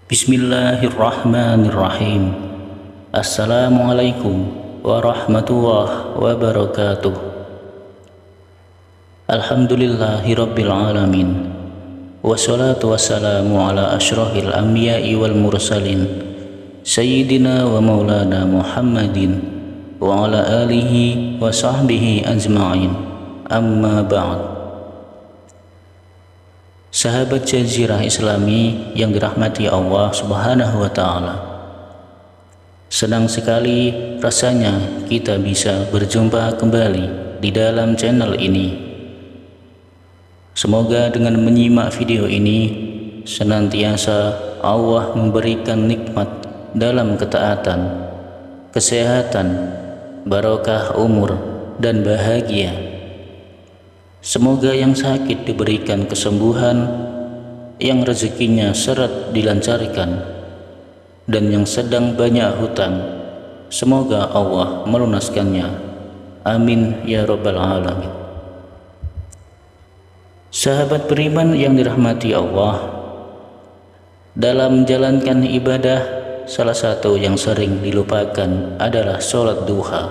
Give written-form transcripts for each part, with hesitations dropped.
Bismillahirrahmanirrahim. Assalamualaikum warahmatullahi wabarakatuh. Alhamdulillahirabbil alamin. Wassalatu wassalamu ala asyrafil anbiya'i wal mursalin Sayyidina wa maulana Muhammadin wa ala alihi wa sahbihi ajma'in. Amma ba'd. Sahabat Jazirah Islami yang dirahmati Allah Subhanahu wa Ta'ala, senang sekali rasanya kita bisa berjumpa kembali di dalam channel ini. Semoga dengan menyimak video ini senantiasa Allah memberikan nikmat dalam ketaatan, kesehatan, barokah umur, dan bahagia. Semoga yang sakit diberikan kesembuhan, yang rezekinya seret dilancarkan, dan yang sedang banyak hutang, semoga Allah melunaskannya. Amin ya rabbal alamin. Sahabat beriman yang dirahmati Allah, dalam menjalankan ibadah, salah satu yang sering dilupakan adalah sholat duha.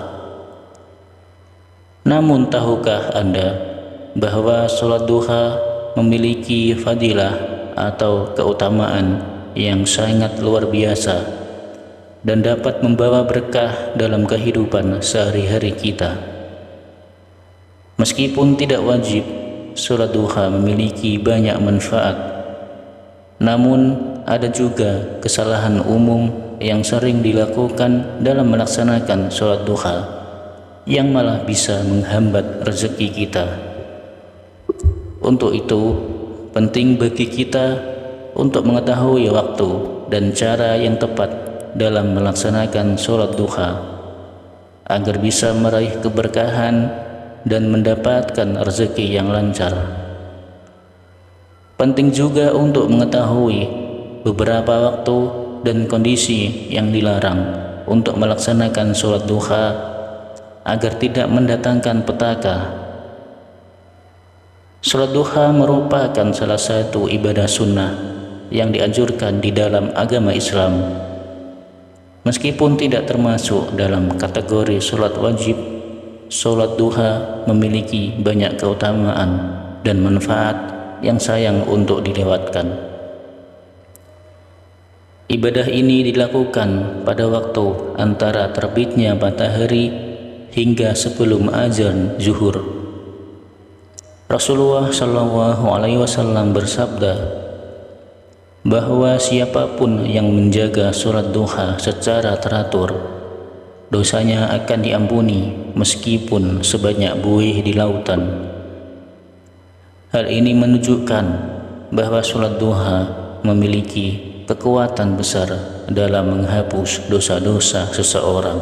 Namun tahukah Anda bahwa sholat duha memiliki fadilah atau keutamaan yang sangat luar biasa dan dapat membawa berkah dalam kehidupan sehari-hari kita? Meskipun tidak wajib, sholat duha memiliki banyak manfaat. Namun ada juga kesalahan umum yang sering dilakukan dalam melaksanakan sholat duha yang malah bisa menghambat rezeki kita. Untuk itu, penting bagi kita untuk mengetahui waktu dan cara yang tepat dalam melaksanakan sholat duha agar bisa meraih keberkahan dan mendapatkan rezeki yang lancar. Penting juga untuk mengetahui beberapa waktu dan kondisi yang dilarang untuk melaksanakan sholat duha agar tidak mendatangkan petaka. Sholat duha merupakan salah satu ibadah sunnah yang dianjurkan di dalam agama Islam. Meskipun tidak termasuk dalam kategori sholat wajib, sholat duha memiliki banyak keutamaan dan manfaat yang sayang untuk dilewatkan. Ibadah ini dilakukan pada waktu antara terbitnya matahari hingga sebelum azan zuhur. Rasulullah Shallallahu Alaihi Wasallam bersabda bahwa siapapun yang menjaga sholat duha secara teratur, dosanya akan diampuni meskipun sebanyak buih di lautan. Hal ini menunjukkan bahwa sholat duha memiliki kekuatan besar dalam menghapus dosa-dosa seseorang.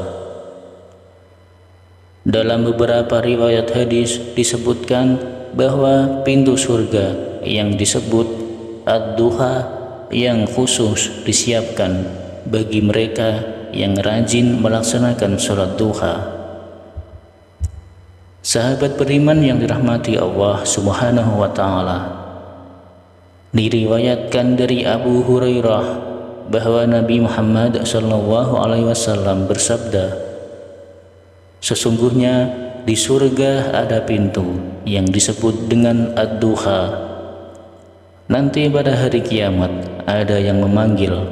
Dalam beberapa riwayat hadis disebutkan bahwa pintu surga yang disebut ad-duha yang khusus disiapkan bagi mereka yang rajin melaksanakan sholat duha. Sahabat beriman yang dirahmati Allah Subhanahu wa Ta'ala, diriwayatkan dari Abu Hurairah bahwa Nabi Muhammad Sallallahu Alaihi Wasallam bersabda, sesungguhnya di surga ada pintu yang disebut dengan ad-duha. Nanti pada hari kiamat ada yang memanggil,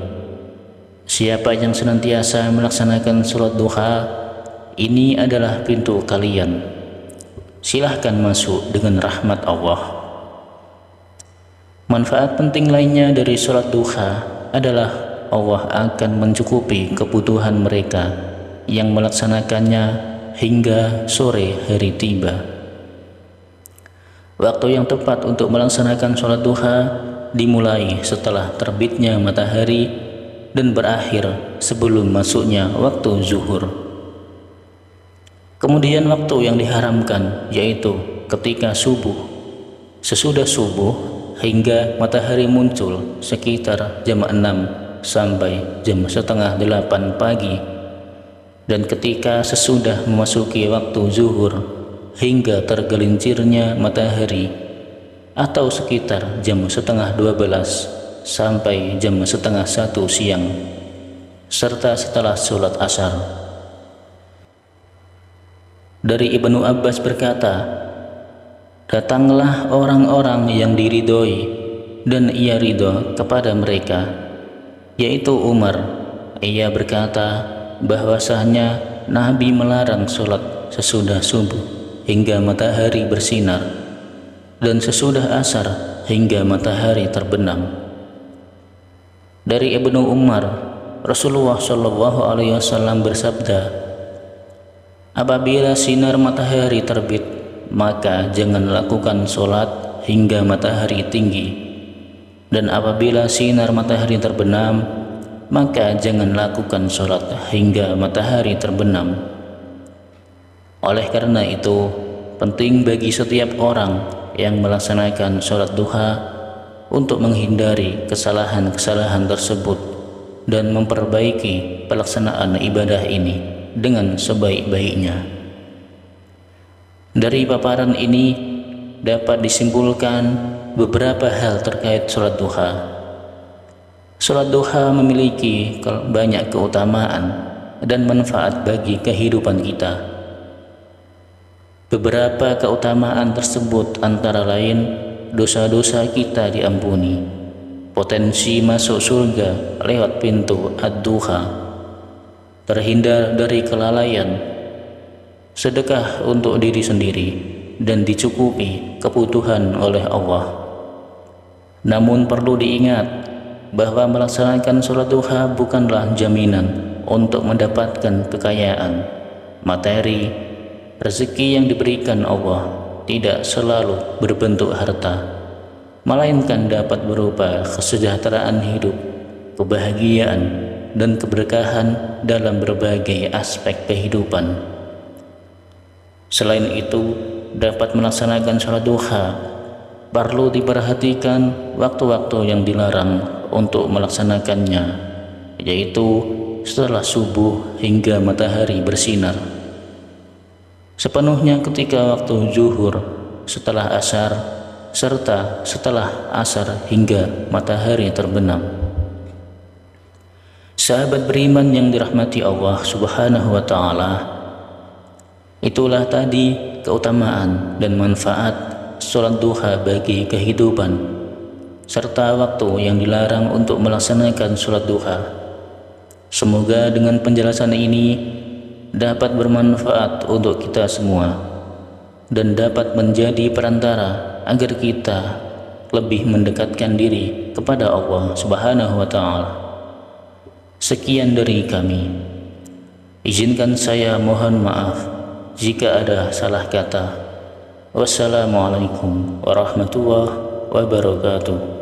siapa yang senantiasa melaksanakan sholat duha, ini adalah pintu kalian, silahkan masuk dengan rahmat Allah. Manfaat penting lainnya dari sholat duha adalah Allah akan mencukupi kebutuhan mereka yang melaksanakannya hingga sore hari tiba. Waktu yang tepat untuk melaksanakan sholat duha dimulai setelah terbitnya matahari dan berakhir sebelum masuknya waktu zuhur. Kemudian waktu yang diharamkan yaitu ketika subuh, sesudah subuh hingga matahari muncul sekitar jam 6 sampai jam setengah 8 pagi, dan ketika sesudah memasuki waktu zuhur hingga tergelincirnya matahari atau sekitar jam setengah 12 sampai jam 12:30 siang, serta setelah sholat asar. Dari Ibnu Abbas berkata, datanglah orang-orang yang diridhoi dan ia ridho kepada mereka, yaitu Umar. Ia berkata bahwasanya Nabi melarang sholat sesudah subuh hingga matahari bersinar dan sesudah asar hingga matahari terbenam. Dari Ibnu Umar, Rasulullah SAW bersabda, apabila sinar matahari terbit, maka jangan lakukan sholat hingga matahari tinggi, dan apabila sinar matahari terbenam, maka jangan lakukan sholat hingga matahari terbenam. Oleh karena itu, penting bagi setiap orang yang melaksanakan sholat duha untuk menghindari kesalahan-kesalahan tersebut dan memperbaiki pelaksanaan ibadah ini dengan sebaik-baiknya. Dari paparan ini dapat disimpulkan beberapa hal terkait sholat duha. Sholat duha memiliki banyak keutamaan dan manfaat bagi kehidupan kita. Beberapa keutamaan tersebut antara lain dosa-dosa kita diampuni, potensi masuk surga lewat pintu ad-duha, terhindar dari kelalaian, sedekah untuk diri sendiri, dan dicukupi kebutuhan oleh Allah. Namun perlu diingat bahwa melaksanakan sholat duha bukanlah jaminan untuk mendapatkan kekayaan, materi, rezeki yang diberikan Allah tidak selalu berbentuk harta, melainkan dapat berupa kesejahteraan hidup, kebahagiaan, dan keberkahan dalam berbagai aspek kehidupan. Selain itu, dapat melaksanakan sholat duha perlu diperhatikan waktu-waktu yang dilarang untuk melaksanakannya, yaitu setelah subuh hingga matahari bersinar, sepenuhnya ketika waktu zuhur, setelah asar, serta setelah asar hingga matahari terbenam. Sahabat beriman yang dirahmati Allah Subhanahu wa Ta'ala, itulah tadi keutamaan dan manfaat sholat duha bagi kehidupan, serta waktu yang dilarang untuk melaksanakan sholat duha. Semoga dengan penjelasan ini dapat bermanfaat untuk kita semua dan dapat menjadi perantara agar kita lebih mendekatkan diri kepada Allah Subhanahu wa Ta'ala. Sekian dari kami. Izinkan saya mohon maaf jika ada salah kata. Wassalamualaikum warahmatullahi wabarakatuh.